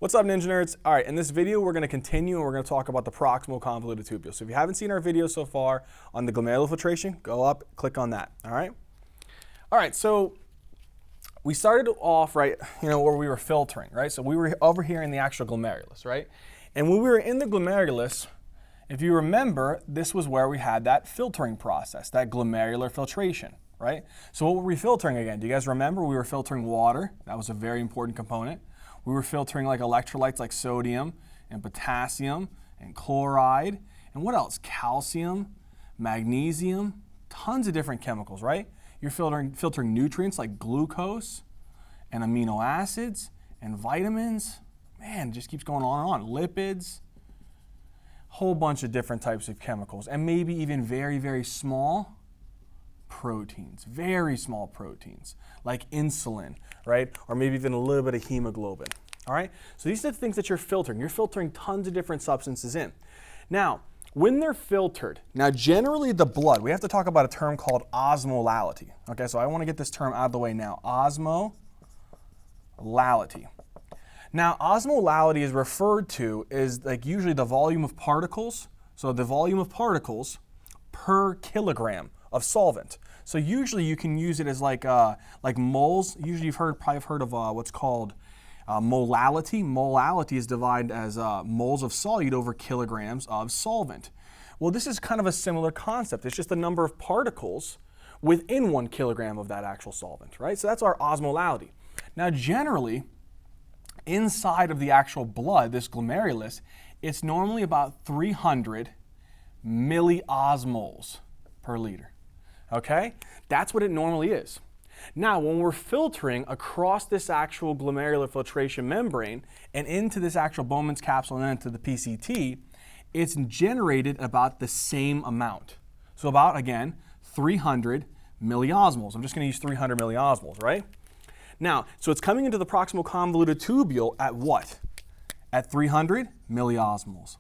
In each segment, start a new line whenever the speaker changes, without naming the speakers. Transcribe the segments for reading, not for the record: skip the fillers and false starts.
What's up, Ninja Nerds? All right, in this video, we're going to continue and we're going to talk about the proximal convoluted tubule. So if you haven't seen our video so far on the glomerular filtration, go up, click on that, all right? All right, so we started off, right, where we were filtering, right? So we were over here in the actual glomerulus, right? And when we were in the glomerulus, if you remember, this was where we had that filtering process, that glomerular filtration, right? So what were we filtering again? Do you guys remember? We were filtering water. That was a very important component. We were filtering like electrolytes like sodium and potassium and chloride. And what else? Calcium, magnesium, tons of different chemicals, right? You're filtering nutrients like glucose and amino acids and vitamins. Man, it just keeps going on and on. Lipids, whole bunch of different types of chemicals, and maybe even very, very small proteins, very small proteins, like insulin, right? Or maybe even a little bit of hemoglobin, all right? So these are the things that you're filtering. You're filtering tons of different substances in. Now, when they're filtered, now generally the blood, we have to talk about a term called osmolality, okay? So I want to get this term out of the way now, osmolality. Now, osmolality is referred to as like usually the volume of particles, so the volume of particles per kilogram of solvent. So usually you can use it as like moles. Usually you've probably heard of what's called molality. Molality is divided as moles of solute over kilograms of solvent. Well, this is kind of a similar concept. It's just the number of particles within 1 kilogram of that actual solvent, right? So that's our osmolality. Now, generally, inside of the actual blood, this glomerulus, it's normally about 300 milliosmoles per liter. Okay? That's what it normally is. Now, when we're filtering across this actual glomerular filtration membrane and into this actual Bowman's capsule and then into the PCT, it's generated about the same amount. So about, again, 300 milliosmoles. I'm just going to use 300 milliosmoles, right? Now, so it's coming into the proximal convoluted tubule at what? At 300 milliosmoles.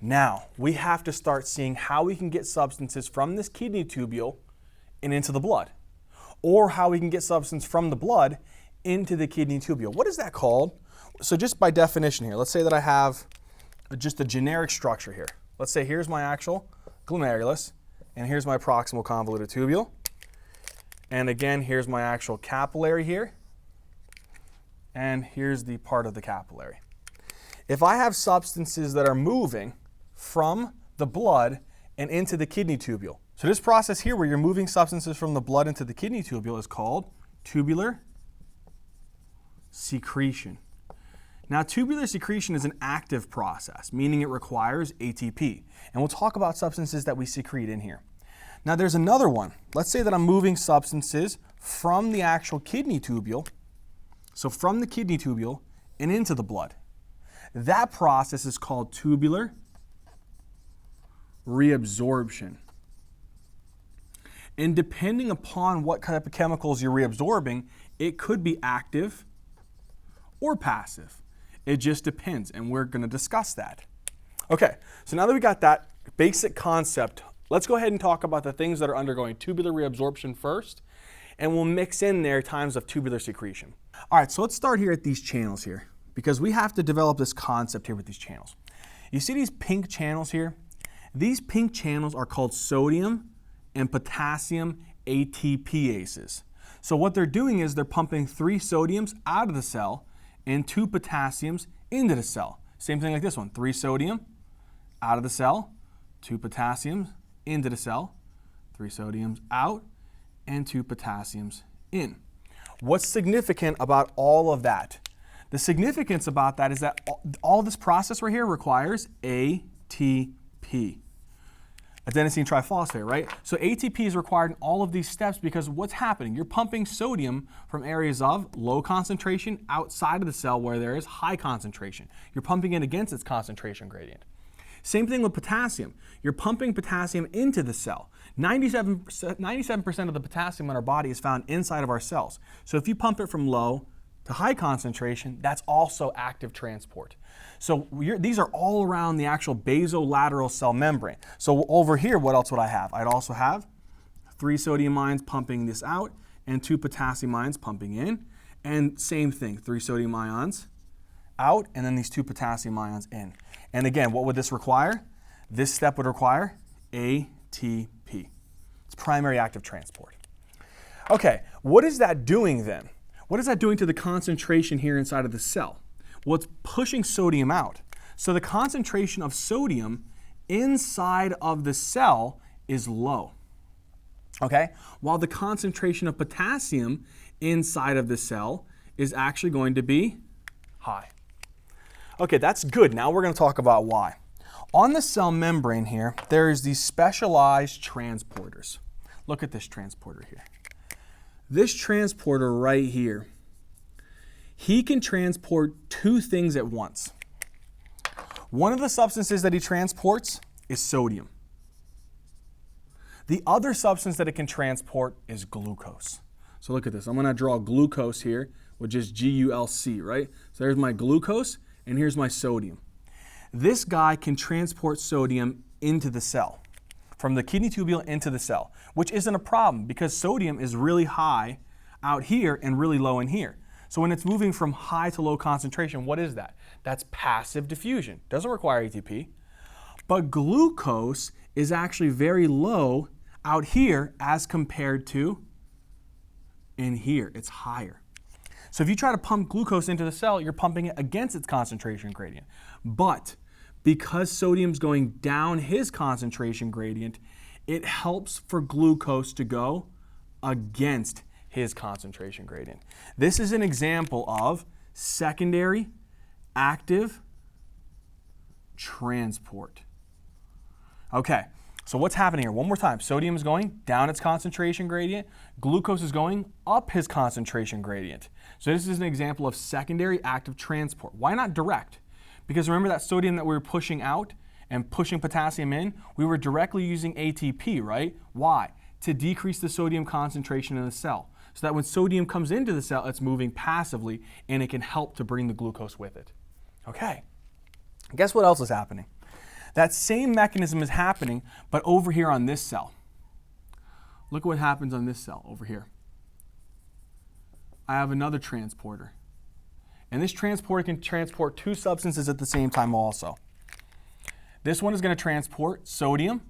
Now, we have to start seeing how we can get substances from this kidney tubule and into the blood, or how we can get substance from the blood into the kidney tubule. What is that called? So just by definition here, let's say that I have just a generic structure here. Let's say here's my actual glomerulus, and here's my proximal convoluted tubule. And again, here's my actual capillary here, and here's the part of the capillary. If I have substances that are moving from the blood and into the kidney tubule, so this process here where you're moving substances from the blood into the kidney tubule is called tubular secretion. Now, tubular secretion is an active process, meaning it requires ATP. And we'll talk about substances that we secrete in here. Now, there's another one. Let's say that I'm moving substances from the actual kidney tubule, so from the kidney tubule and into the blood. That process is called tubular reabsorption. And depending upon what type of chemicals you're reabsorbing, it could be active or passive. It just depends, and we're going to discuss that. Okay, so now that we got that basic concept, let's go ahead and talk about the things that are undergoing tubular reabsorption first, and we'll mix in there times of tubular secretion. All right, so let's start here at these channels here, because we have to develop this concept here with these channels. You see these pink channels here? These pink channels are called sodium and potassium ATPases. So what they're doing is they're pumping 3 sodiums out of the cell and 2 potassiums into the cell. Same thing like this one, 3 sodium out of the cell, 2 potassiums into the cell, 3 sodiums out, and 2 potassiums in. What's significant about all of that? The significance about that is that all this process right here requires ATP. Adenosine triphosphate, right? So ATP is required in all of these steps because what's happening? You're pumping sodium from areas of low concentration outside of the cell where there is high concentration. You're pumping it against its concentration gradient. Same thing with potassium. You're pumping potassium into the cell. 97% of the potassium in our body is found inside of our cells. So if you pump it from low to high concentration, that's also active transport. So these are all around the actual basolateral cell membrane. So over here, what else would I have? I'd also have 3 sodium ions pumping this out and 2 potassium ions pumping in. And same thing, 3 sodium ions out, and then these 2 potassium ions in. And again, what would this require? This step would require ATP. It's primary active transport. Okay, what is that doing then? What is that doing to the concentration here inside of the cell? Well, it's pushing sodium out. So the concentration of sodium inside of the cell is low. Okay, while the concentration of potassium inside of the cell is actually going to be high. Okay, that's good. Now we're going to talk about why. On the cell membrane here, there's these specialized transporters. Look at this transporter here. This transporter right here, he can transport 2 things at once. One of the substances that he transports is sodium. The other substance that it can transport is glucose. So look at this. I'm going to draw glucose here, which is GULC, right? So there's my glucose, and here's my sodium. This guy can transport sodium into the cell, from the kidney tubule into the cell, which isn't a problem because sodium is really high out here and really low in here. So when it's moving from high to low concentration, what is that? That's passive diffusion. Doesn't require ATP. But glucose is actually very low out here as compared to in here. It's higher. So if you try to pump glucose into the cell, you're pumping it against its concentration gradient. But because sodium's going down his concentration gradient, it helps for glucose to go against his concentration gradient. This is an example of secondary active transport. Okay, so what's happening here? One more time. Sodium is going down its concentration gradient. Glucose is going up his concentration gradient. So this is an example of secondary active transport. Why not direct? Because remember that sodium that we were pushing out and pushing potassium in, we were directly using ATP, right? Why? To decrease the sodium concentration in the cell. So that when sodium comes into the cell, it's moving passively and it can help to bring the glucose with it. Okay, guess what else is happening? That same mechanism is happening, but over here on this cell. Look at what happens on this cell over here. I have another transporter. And this transporter can transport 2 substances at the same time also. This one is going to transport sodium,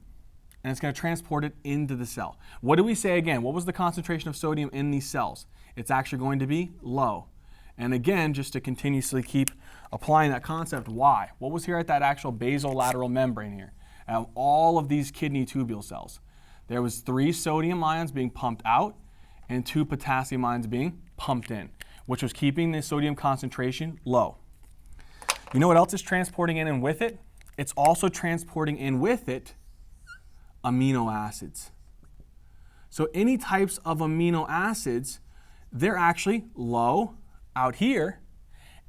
and it's going to transport it into the cell. What do we say again? What was the concentration of sodium in these cells? It's actually going to be low. And again, just to continuously keep applying that concept, why? What was here at that actual basolateral membrane here? Out of all of these kidney tubule cells, there was 3 sodium ions being pumped out and 2 potassium ions being pumped in, which was keeping the sodium concentration low. You know what else is transporting in and with it? It's also transporting in with it amino acids. So any types of amino acids, they're actually low out here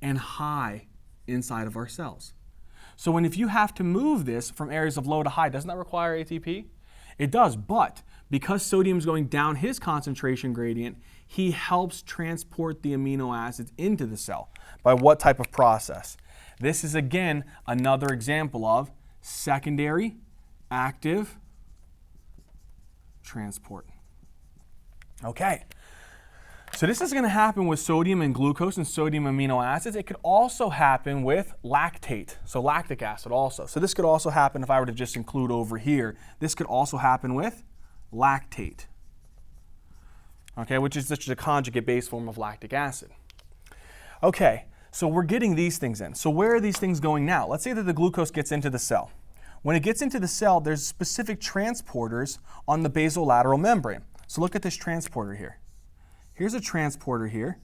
and high inside of our cells. So if you have to move this from areas of low to high, doesn't that require ATP? It does, but because sodium is going down his concentration gradient, he helps transport the amino acids into the cell. By what type of process? This is again another example of secondary active transport. Okay. So this is going to happen with sodium and glucose and sodium amino acids. It could also happen with lactate, so lactic acid also. So this could also happen if I were to just include over here. This could also happen with lactate, okay, which is just a conjugate base form of lactic acid. Okay, so we're getting these things in. So where are these things going now? Let's say that the glucose gets into the cell. When it gets into the cell, there's specific transporters on the basolateral membrane. So look at this transporter here. Here's a transporter here,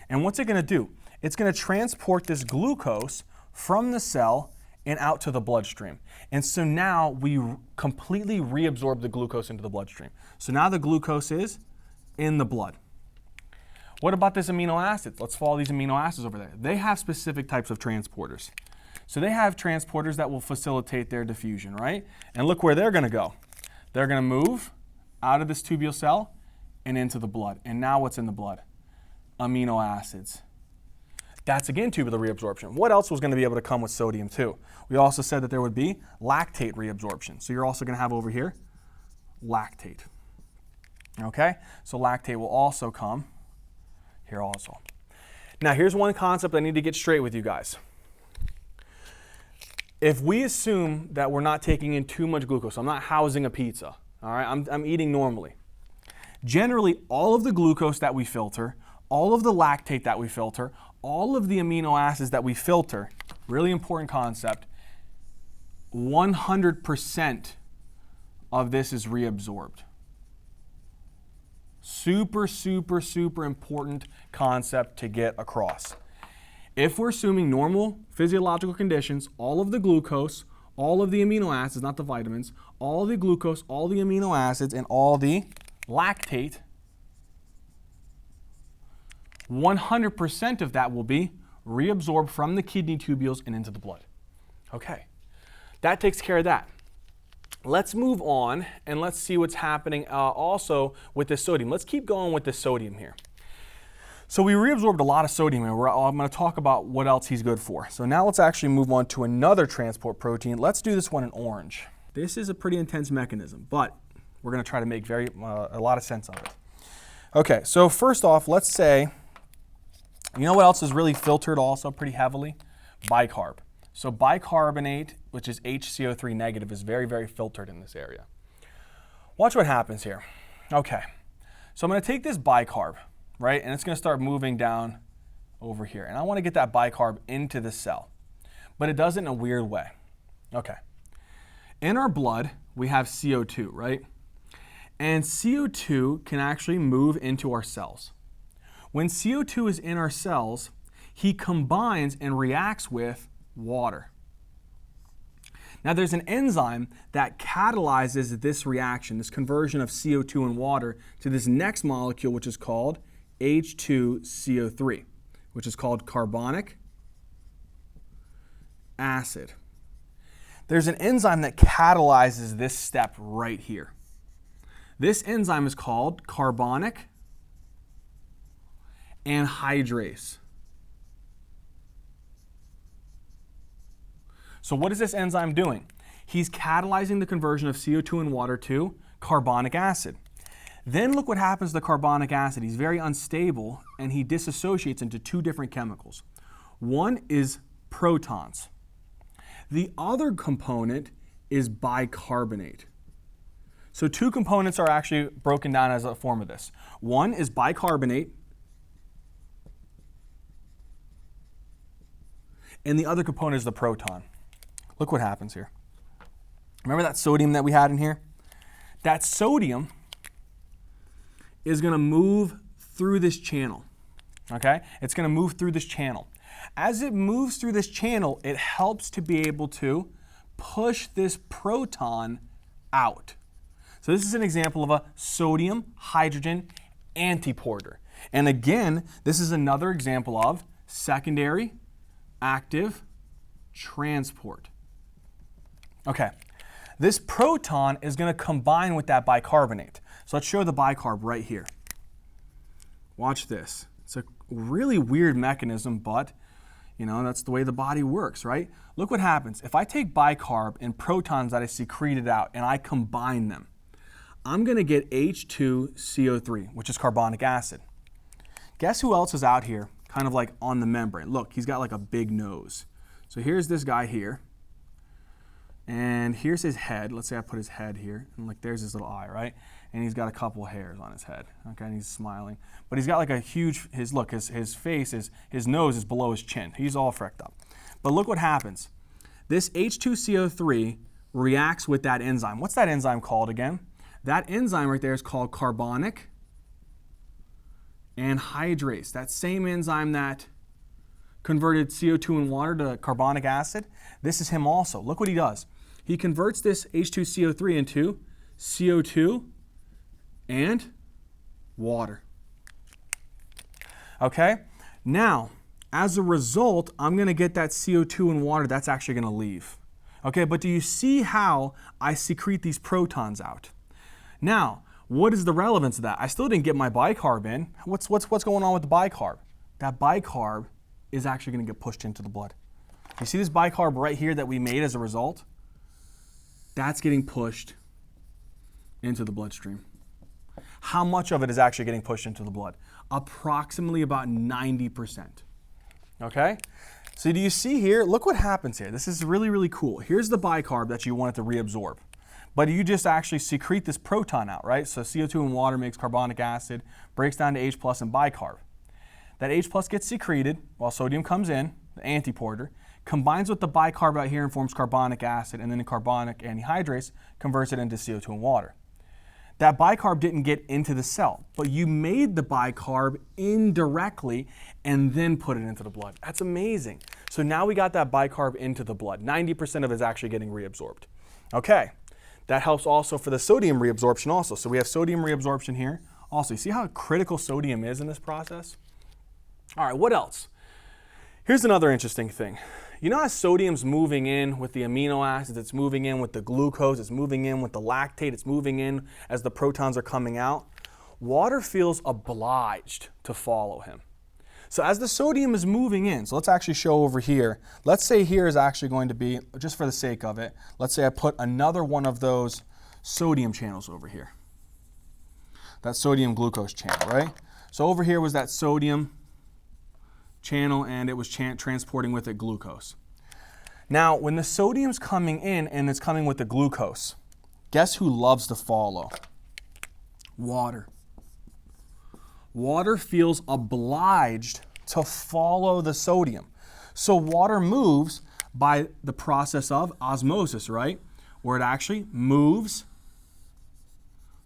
and what's it going to do? It's going to transport this glucose from the cell and out to the bloodstream. And so now we completely reabsorb the glucose into the bloodstream. So now the glucose is in the blood. What about this amino acids? Let's follow these amino acids over there. They have specific types of transporters. So they have transporters that will facilitate their diffusion, right? And look where they're going to go. They're going to move out of this tubule cell and into the blood. And now what's in the blood? Amino acids. That's again tubular reabsorption. What else was going to be able to come with sodium too? We also said that there would be lactate reabsorption. So you're also going to have over here lactate. Okay? So lactate will also come here also. Now here's one concept I need to get straight with you guys. If we assume that we're not taking in too much glucose, I'm not housing a pizza, all right? I'm eating normally. Generally, all of the glucose that we filter, all of the lactate that we filter, all of the amino acids that we filter, really important concept, 100% of this is reabsorbed. Super, super, super important concept to get across. If we're assuming normal physiological conditions, all of the glucose, all of the amino acids, not the vitamins, all the glucose, all the amino acids, and all the lactate, 100% of that will be reabsorbed from the kidney tubules and into the blood. Okay, that takes care of that. Let's move on and let's see what's happening also with the sodium. Let's keep going with the sodium here. So we reabsorbed a lot of sodium, and I'm going to talk about what else he's good for. So now let's actually move on to another transport protein. Let's do this one in orange. This is a pretty intense mechanism, but we're going to try to make a lot of sense of it. Okay, so first off, let's say, you know what else is really filtered also pretty heavily? Bicarb. So bicarbonate, which is HCO3 negative, is very, very filtered in this area. Watch what happens here. Okay, so I'm going to take this bicarb, right, and it's going to start moving down over here. And I want to get that bicarb into the cell, but it does it in a weird way. Okay, in our blood, we have CO2, right? And CO2 can actually move into our cells. When CO2 is in our cells, he combines and reacts with water. Now there's an enzyme that catalyzes this reaction, this conversion of CO2 and water to this next molecule, which is called H2CO3, which is called carbonic acid. There's an enzyme that catalyzes this step right here. This enzyme is called carbonic anhydrase. So what is this enzyme doing? He's catalyzing the conversion of CO2 and water to carbonic acid. Then look what happens to the carbonic acid. He's very unstable and he dissociates into two different chemicals. One is protons. The other component is bicarbonate. So two components are actually broken down as a form of this. One is bicarbonate, and the other component is the proton. Look what happens here. Remember that sodium that we had in here? That sodium is going to move through this channel, okay? It's going to move through this channel. As it moves through this channel, it helps to be able to push this proton out. So this is an example of a sodium hydrogen antiporter. And again, this is another example of secondary active transport. Okay, this proton is going to combine with that bicarbonate. So let's show the bicarb right here. Watch this. It's a really weird mechanism, but you know, that's the way the body works, right? Look what happens. If I take bicarb and protons that I secreted out and I combine them, I'm going to get H2CO3, which is carbonic acid. Guess who else is out here, kind of like on the membrane? Look, he's got like a big nose. So here's this guy here. And here's his head. Let's say I put his head here, and like there's his little eye, right? And he's got a couple of hairs on his head, okay? And he's smiling. But he's got like a huge, his face is, his nose is below his chin. He's all frecked up. But look what happens. This H2CO3 reacts with that enzyme. What's that enzyme called again? That enzyme right there is called carbonic anhydrase. That same enzyme that converted CO2 and water to carbonic acid, this is him also. Look what he does. He converts this H2CO3 into CO2 and water. Okay? Now, as a result, I'm going to get that CO2 and water that's actually going to leave. Okay, but do you see how I secrete these protons out? Now, what is the relevance of that? I still didn't get my bicarb in. What's going on with the bicarb? That bicarb is actually going to get pushed into the blood. You see this bicarb right here that we made as a result? That's getting pushed into the bloodstream. How much of it is actually getting pushed into the blood? Approximately about 90%. Okay? So do you see here? Look what happens here. This is really, really cool. Here's the bicarb that you want it to reabsorb. But you just actually secrete this proton out, right? So CO2 and water makes carbonic acid, breaks down to H plus and bicarb. That H plus gets secreted while sodium comes in, the antiporter, combines with the bicarb out here and forms carbonic acid, and then the carbonic anhydrase converts it into CO2 and water. That bicarb didn't get into the cell, but you made the bicarb indirectly and then put it into the blood. That's amazing. So now we got that bicarb into the blood. 90% of it is actually getting reabsorbed. Okay, that helps also for the sodium reabsorption also. So we have sodium reabsorption here. Also, you see how critical sodium is in this process? All right, what else? Here's another interesting thing. You know how sodium's moving in with the amino acids, it's moving in with the glucose, it's moving in with the lactate, it's moving in as the protons are coming out? Water feels obliged to follow him. So as the sodium is moving in, so let's actually show over here. Let's say here is actually going to be, just for the sake of it, let's say I put another one of those sodium channels over here. That sodium glucose channel, right? So over here was that sodium channel and it was transporting with it glucose. Now, when the sodium's coming in and it's coming with the glucose, guess who loves to follow? Water. Water feels obliged to follow the sodium. So water moves by the process of osmosis, right? Where it actually moves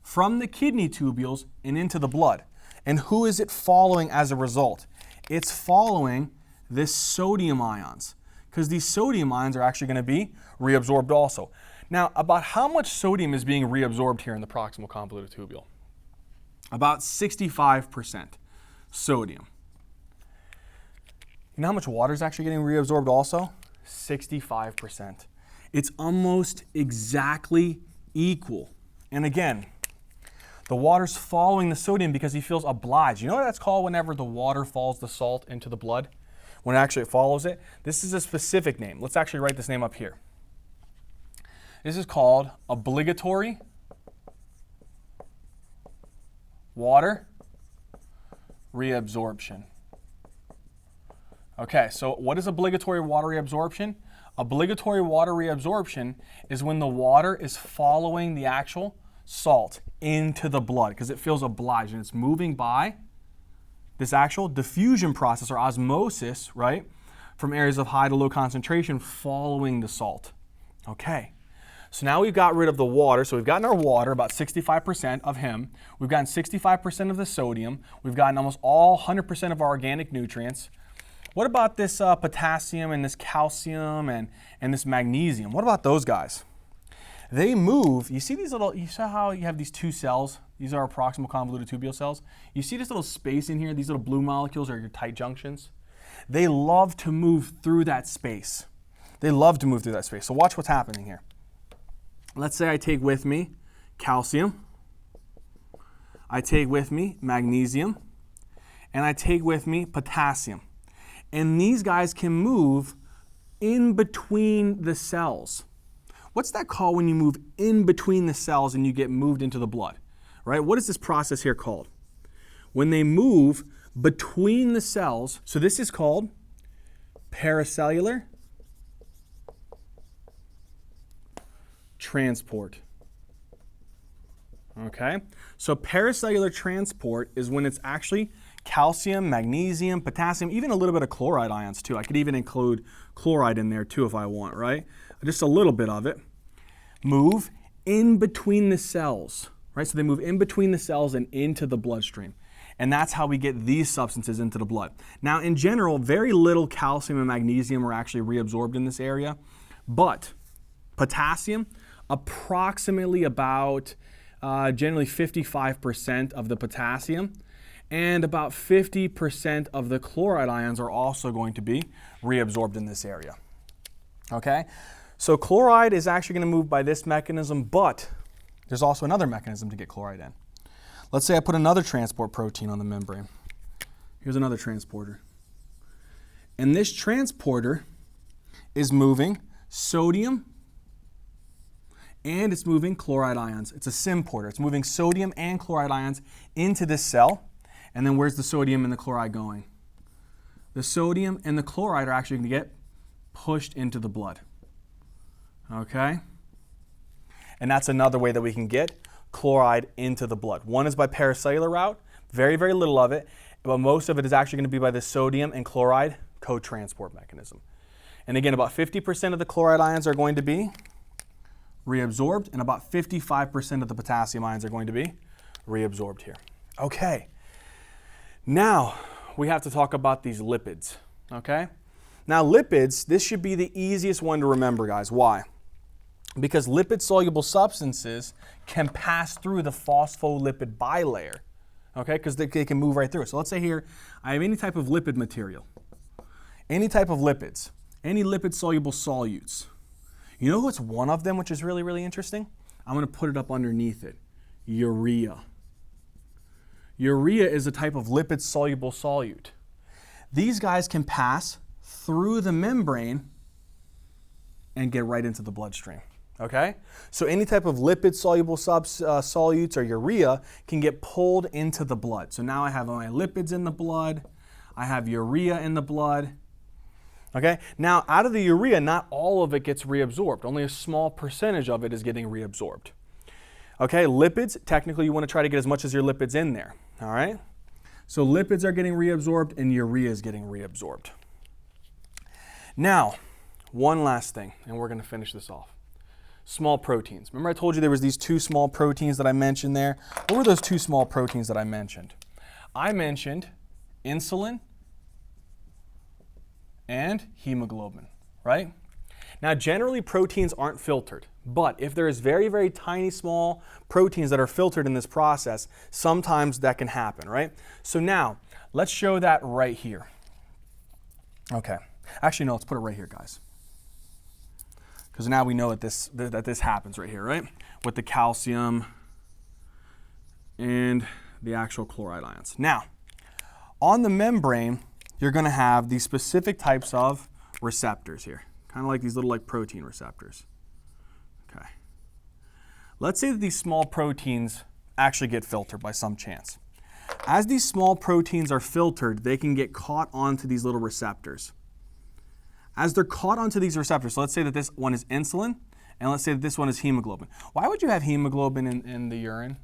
from the kidney tubules and into the blood. And who is it following as a result? It's following this sodium ions, because these sodium ions are actually going to be reabsorbed also. Now, about how much sodium is being reabsorbed here in the proximal convoluted tubule? About 65% sodium. You know how much water is actually getting reabsorbed also? 65%. It's almost exactly equal. And again, the water's following the sodium because he feels obliged. You know what that's called whenever the water follows the salt into the blood? When actually it follows it? This is a specific name. Let's actually write this name up here. This is called obligatory water reabsorption. Okay, so what is obligatory water reabsorption? Obligatory water reabsorption is when the water is following the actual salt into the blood because it feels obliged and it's moving by this actual diffusion process or osmosis, right, from areas of high to low concentration following the salt. Okay, so now we've got rid of the water. So we've gotten our water, about 65% of him. We've gotten 65% of the sodium. We've gotten almost all 100% of our organic nutrients. What about this potassium and this calcium and this magnesium? What about those guys? They move. You see these little, you saw how you have these two cells? These are our proximal convoluted tubule cells. You see this little space in here? These little blue molecules are your tight junctions. They love to move through that space. They love to move through that space. So watch what's happening here. Let's say I take with me calcium. I take with me magnesium. And I take with me potassium. And these guys can move in between the cells. What's that called when you move in between the cells and you get moved into the blood? Right? What is this process here called? When they move between the cells, so this is called paracellular transport. Okay? So paracellular transport is when it's actually calcium, magnesium, potassium, even a little bit of chloride ions too. I could even include chloride in there too if I want, right? Just a little bit of it. Move in between the cells, right? So they move in between the cells and into the bloodstream. And that's how we get these substances into the blood. Now, in general, very little calcium and magnesium are actually reabsorbed in this area, but potassium, approximately about generally 55% of the potassium, and about 50% of the chloride ions are also going to be reabsorbed in this area. Okay? So chloride is actually going to move by this mechanism, but there's also another mechanism to get chloride in. Let's say I put another transport protein on the membrane. Here's another transporter. And this transporter is moving sodium and it's moving chloride ions. It's a symporter. It's moving sodium and chloride ions into this cell. And then where's the sodium and the chloride going? the sodium and the chloride are actually going to get pushed into the blood. Okay? And that's another way that we can get chloride into the blood. One is by paracellular route, very, very little of it, but most of it is actually going to be by the sodium and chloride cotransport mechanism. And again, about 50% of the chloride ions are going to be reabsorbed, and about 55% of the potassium ions are going to be reabsorbed here. Okay. Now, we have to talk about these lipids, okay? Now, lipids, this should be the easiest one to remember, guys. Why? Because lipid-soluble substances can pass through the phospholipid bilayer, okay? Because they can move right through it. So let's say here, I have any type of lipid material, any type of lipids, any lipid-soluble solutes. You know what's one of them, which is really, really interesting? I'm going to put it up underneath it. Urea. Urea is a type of lipid-soluble solute. These guys can pass through the membrane and get right into the bloodstream. Okay? So any type of lipid-soluble solutes or urea can get pulled into the blood. So now I have my lipids in the blood. I have urea in the blood. Okay? Now, out of the urea, not all of it gets reabsorbed. Only a small percentage of it is getting reabsorbed. Okay? Lipids, technically you want to try to get as much as your lipids in there. All right? So lipids are getting reabsorbed and urea is getting reabsorbed. Now, one last thing, and we're going to finish this off. Small proteins. Remember I told you there was these two small proteins that I mentioned there? What were those two small proteins that I mentioned? I mentioned insulin and hemoglobin, right? Now, generally proteins aren't filtered, but if there is very, very tiny small proteins that are filtered in this process, sometimes that can happen, right? So now, let's show that right here. Okay. Actually, no, let's put it right here, guys. Because now we know that this happens right here, right? With the calcium and the actual chloride ions. Now, on the membrane, you're going to have these specific types of receptors here. Kind of like these little protein receptors. Okay. Let's say that these small proteins actually get filtered by some chance. As these small proteins are filtered, they can get caught onto these little receptors. As they're caught onto these receptors, so let's say that this one is insulin, and let's say that this one is hemoglobin. Why would you have hemoglobin in the urine?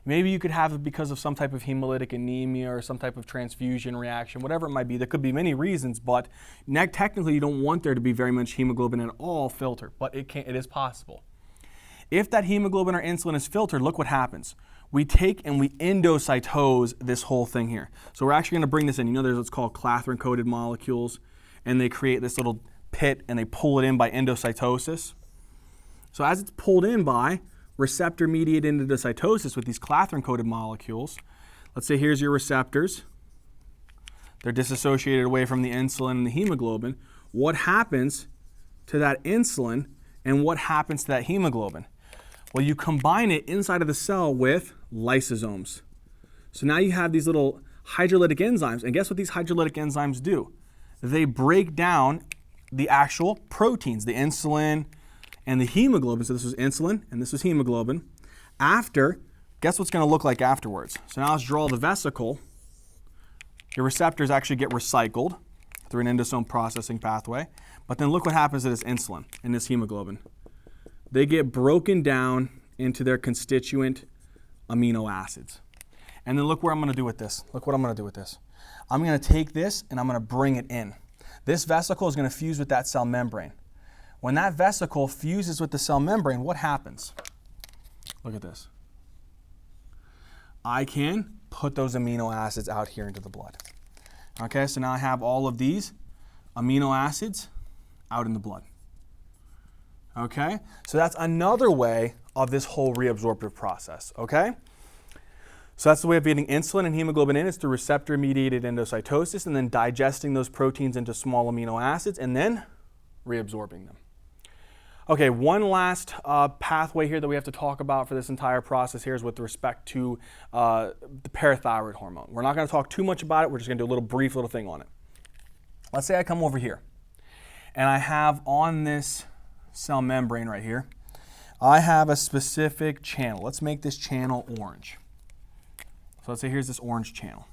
Maybe you could have it because of some type of hemolytic anemia or some type of transfusion reaction, whatever it might be. There could be many reasons, but technically you don't want there to be very much hemoglobin at all filtered, but it is possible. If that hemoglobin or insulin is filtered, look what happens. We take and we endocytose this whole thing here. So we're actually going to bring this in. You know there's what's called clathrin-coated molecules, and they create this little pit and they pull it in by endocytosis. So as it's pulled in by receptor-mediated endocytosis with these clathrin-coated molecules, let's say here's your receptors. They're disassociated away from the insulin and the hemoglobin. What happens to that insulin and what happens to that hemoglobin? Well, you combine it inside of the cell with lysosomes. So now you have these little hydrolytic enzymes, and guess what these hydrolytic enzymes do? They break down the actual proteins, the insulin and the hemoglobin. So this was insulin and this was hemoglobin. Guess what's going to look like afterwards? So now let's draw the vesicle. Your receptors actually get recycled through an endosome processing pathway. But then look what happens to this insulin and this hemoglobin. They get broken down into their constituent amino acids. And then look what I'm going to do with this. Look what I'm going to do with this. I'm going to take this and I'm going to bring it in. This vesicle is going to fuse with that cell membrane. When that vesicle fuses with the cell membrane, what happens? Look at this. I can put those amino acids out here into the blood. Okay, so now I have all of these amino acids out in the blood. Okay, so that's another way of this whole reabsorptive process. Okay? So that's the way of getting insulin and hemoglobin in, is through receptor-mediated endocytosis and then digesting those proteins into small amino acids and then reabsorbing them. Okay, one last pathway here that we have to talk about for this entire process here is with respect to the parathyroid hormone. We're not going to talk too much about it. We're just going to do a brief little thing on it. Let's say I come over here and I have on this cell membrane right here, I have a specific channel. Let's make this channel orange. So let's say here's this orange channel.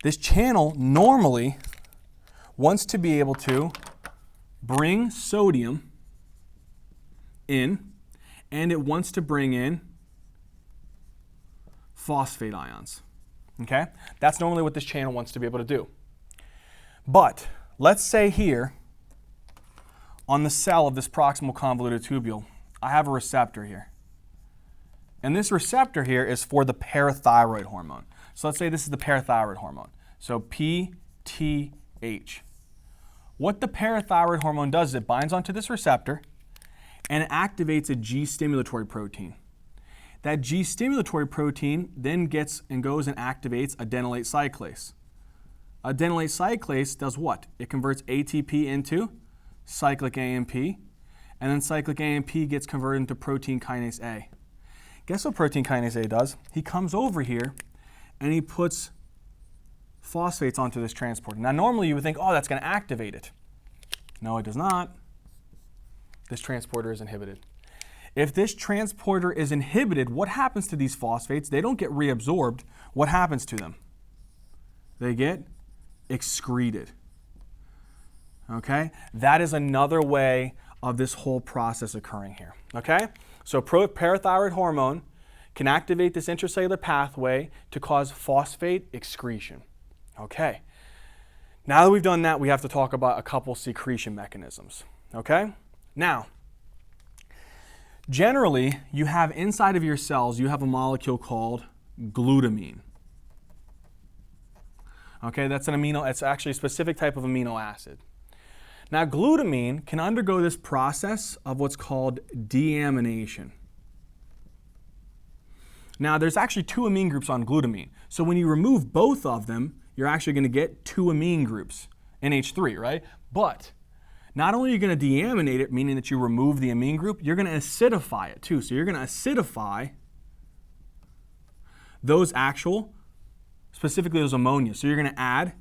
This channel normally wants to be able to bring sodium in, and it wants to bring in phosphate ions. Okay? That's normally what this channel wants to be able to do. But let's say here on the cell of this proximal convoluted tubule, I have a receptor here. And this receptor here is for the parathyroid hormone. So let's say this is the parathyroid hormone. So PTH. What the parathyroid hormone does is it binds onto this receptor and it activates a G-stimulatory protein. That G-stimulatory protein then goes and activates adenylate cyclase. Adenylate cyclase does what? It converts ATP into cyclic AMP, and then cyclic AMP gets converted into protein kinase A. Guess what protein kinase A does? He comes over here and he puts phosphates onto this transporter. Now normally you would think, oh, that's going to activate it. No, it does not. This transporter is inhibited. If this transporter is inhibited, what happens to these phosphates? They don't get reabsorbed. What happens to them? They get excreted. Okay? That is another way of this whole process occurring here. Okay? So parathyroid hormone can activate this intracellular pathway to cause phosphate excretion. Okay. Now that we've done that, we have to talk about a couple secretion mechanisms. Okay? Now, generally, you have inside of your cells, you have a molecule called glutamine. Okay, that's an amino, it's actually a specific type of amino acid. Now, glutamine can undergo this process of what's called deamination. Now, there's actually two amine groups on glutamine. So when you remove both of them, you're actually going to get two amine groups, NH3, right? But not only are you going to deaminate it, meaning that you remove the amine group, you're going to acidify it too. So you're going to acidify those actual, specifically those ammonia. So you're going to add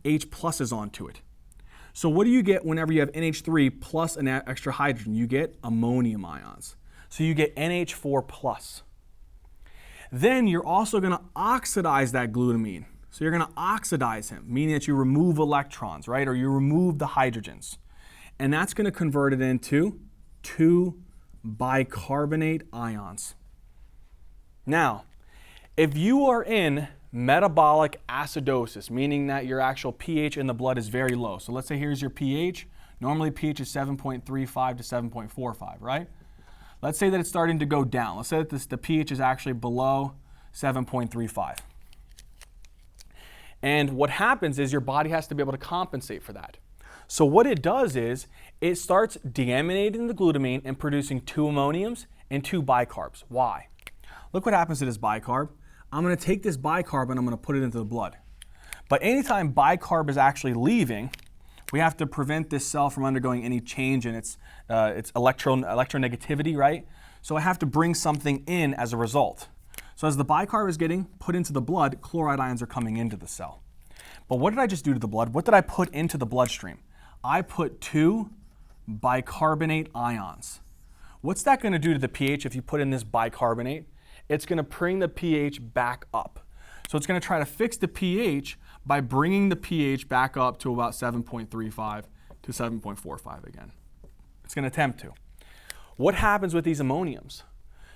H pluses onto it. So what do you get whenever you have NH3 plus an extra hydrogen? You get ammonium ions. So you get NH4 plus. Then you're also going to oxidize that glutamine. So you're going to oxidize him, meaning that you remove electrons, right? Or you remove the hydrogens. And that's going to convert it into 2 bicarbonate ions. Now, if you are in metabolic acidosis, meaning that your actual pH in the blood is very low. So let's say here's your pH. Normally pH is 7.35 to 7.45, right? Let's say that it's starting to go down. Let's say that the pH is actually below 7.35. And what happens is your body has to be able to compensate for that. So what it does is it starts deaminating the glutamine and producing 2 ammoniums and 2 bicarbs. Why? Look what happens to this bicarb. I'm going to take this bicarb and I'm going to put it into the blood. But anytime bicarb is actually leaving, we have to prevent this cell from undergoing any change in its electronegativity, right? So I have to bring something in as a result. So as the bicarb is getting put into the blood, chloride ions are coming into the cell. But what did I just do to the blood? What did I put into the bloodstream? I put 2 bicarbonate ions. What's that going to do to the pH if you put in this bicarbonate? It's going to bring the pH back up. So it's going to try to fix the pH by bringing the pH back up to about 7.35 to 7.45 again. It's going to attempt to. What happens with these ammoniums?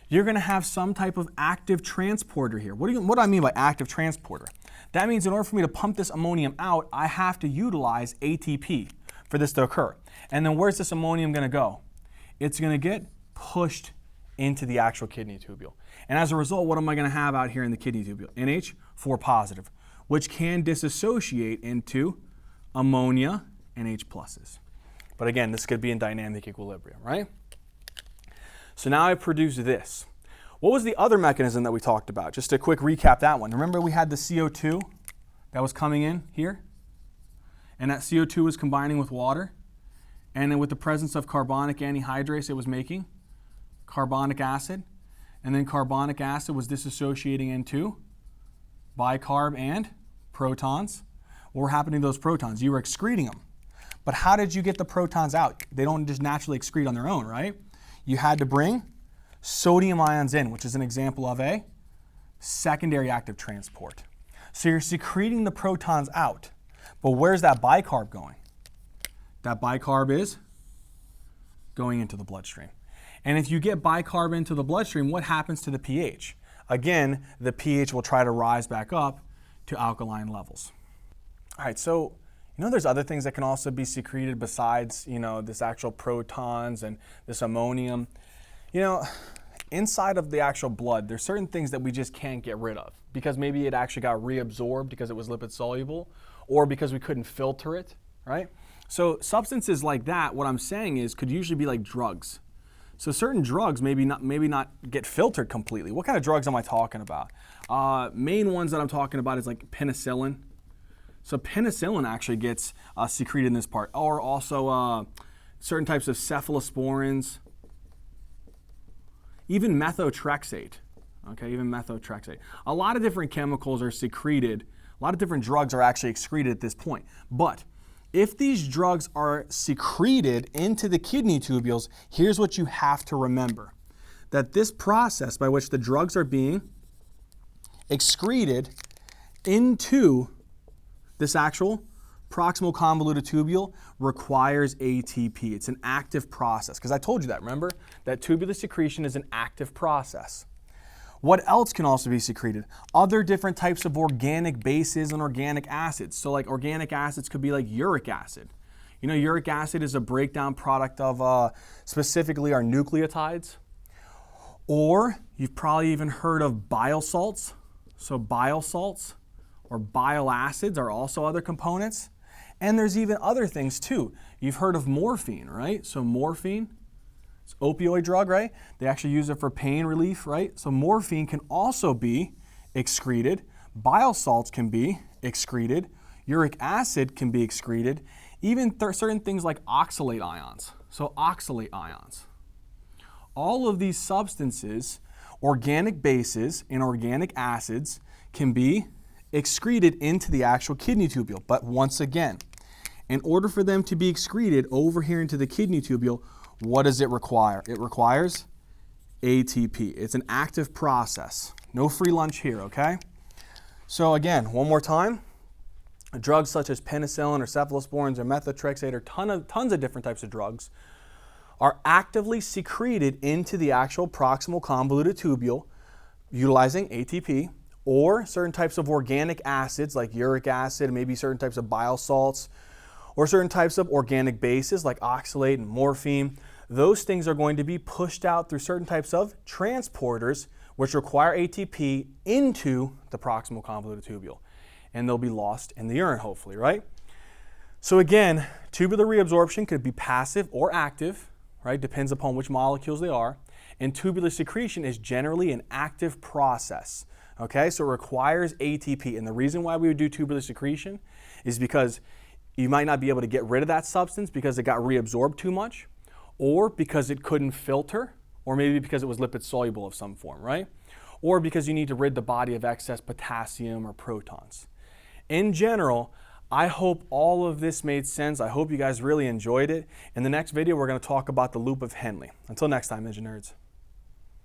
You're going to have some type of active transporter here. What do I mean by active transporter? That means in order for me to pump this ammonium out, I have to utilize ATP for this to occur. And then where's this ammonium going to go? It's going to get pushed into the actual kidney tubule. And as a result, what am I going to have out here in the kidney tubule? NH4 positive, which can dissociate into ammonia and H pluses. But again, this could be in dynamic equilibrium, right? So now I produce this. What was the other mechanism that we talked about? Just a quick recap that one. Remember we had the CO2 that was coming in here? And that CO2 was combining with water. And then with the presence of carbonic anhydrase, it was making carbonic acid. And then carbonic acid was dissociating into bicarb and protons. What were happening to those protons? You were excreting them. But how did you get the protons out? They don't just naturally excrete on their own, right? You had to bring sodium ions in, which is an example of a secondary active transport. So you're secreting the protons out. But where's that bicarb going? That bicarb is going into the bloodstream. And if you get bicarb into the bloodstream, what happens to the pH? Again, the pH will try to rise back up to alkaline levels. All right, so there's other things that can also be secreted besides, this actual protons and this ammonium. Inside of the actual blood, there's certain things that we just can't get rid of because maybe it actually got reabsorbed because it was lipid soluble or because we couldn't filter it, right? So substances like that, what I'm saying is, could usually be like drugs. So certain drugs maybe not get filtered completely. What kind of drugs am I talking about? Main ones that I'm talking about is like penicillin. So penicillin actually gets secreted in this part, or also certain types of cephalosporins, even methotrexate. Okay, even methotrexate. A lot of different chemicals are secreted. A lot of different drugs are actually excreted at this point. But if these drugs are secreted into the kidney tubules, here's what you have to remember. That this process by which the drugs are being excreted into this actual proximal convoluted tubule requires ATP. It's an active process, because I told you that, remember? That tubular secretion is an active process. What else can also be secreted? Other different types of organic bases and organic acids. So like organic acids could be like uric acid. Uric acid is a breakdown product of specifically our nucleotides. Or you've probably even heard of bile salts. So bile salts or bile acids are also other components. And there's even other things too. You've heard of morphine, right? So morphine, it's an opioid drug, right? They actually use it for pain relief, right? So morphine can also be excreted. Bile salts can be excreted. Uric acid can be excreted. Even certain things like oxalate ions. So oxalate ions. All of these substances, organic bases and organic acids, can be excreted into the actual kidney tubule. But once again, in order for them to be excreted over here into the kidney tubule, what does it require? It requires ATP. It's an active process. No free lunch here, okay? So again, one more time, drugs such as penicillin or cephalosporins or methotrexate or tons of different types of drugs are actively secreted into the actual proximal convoluted tubule utilizing ATP, or certain types of organic acids like uric acid, maybe certain types of bile salts, or certain types of organic bases like oxalate and morphine. Those things are going to be pushed out through certain types of transporters which require ATP into the proximal convoluted tubule. And they'll be lost in the urine, hopefully, right? So again, tubular reabsorption could be passive or active, right? Depends upon which molecules they are. And tubular secretion is generally an active process. Okay, so it requires ATP. And the reason why we would do tubular secretion is because you might not be able to get rid of that substance because it got reabsorbed too much, or because it couldn't filter, or maybe because it was lipid soluble of some form, right? Or because you need to rid the body of excess potassium or protons. In general, I hope all of this made sense. I hope you guys really enjoyed it. In the next video, we're going to talk about the loop of Henle. Until next time, Engine Nerds.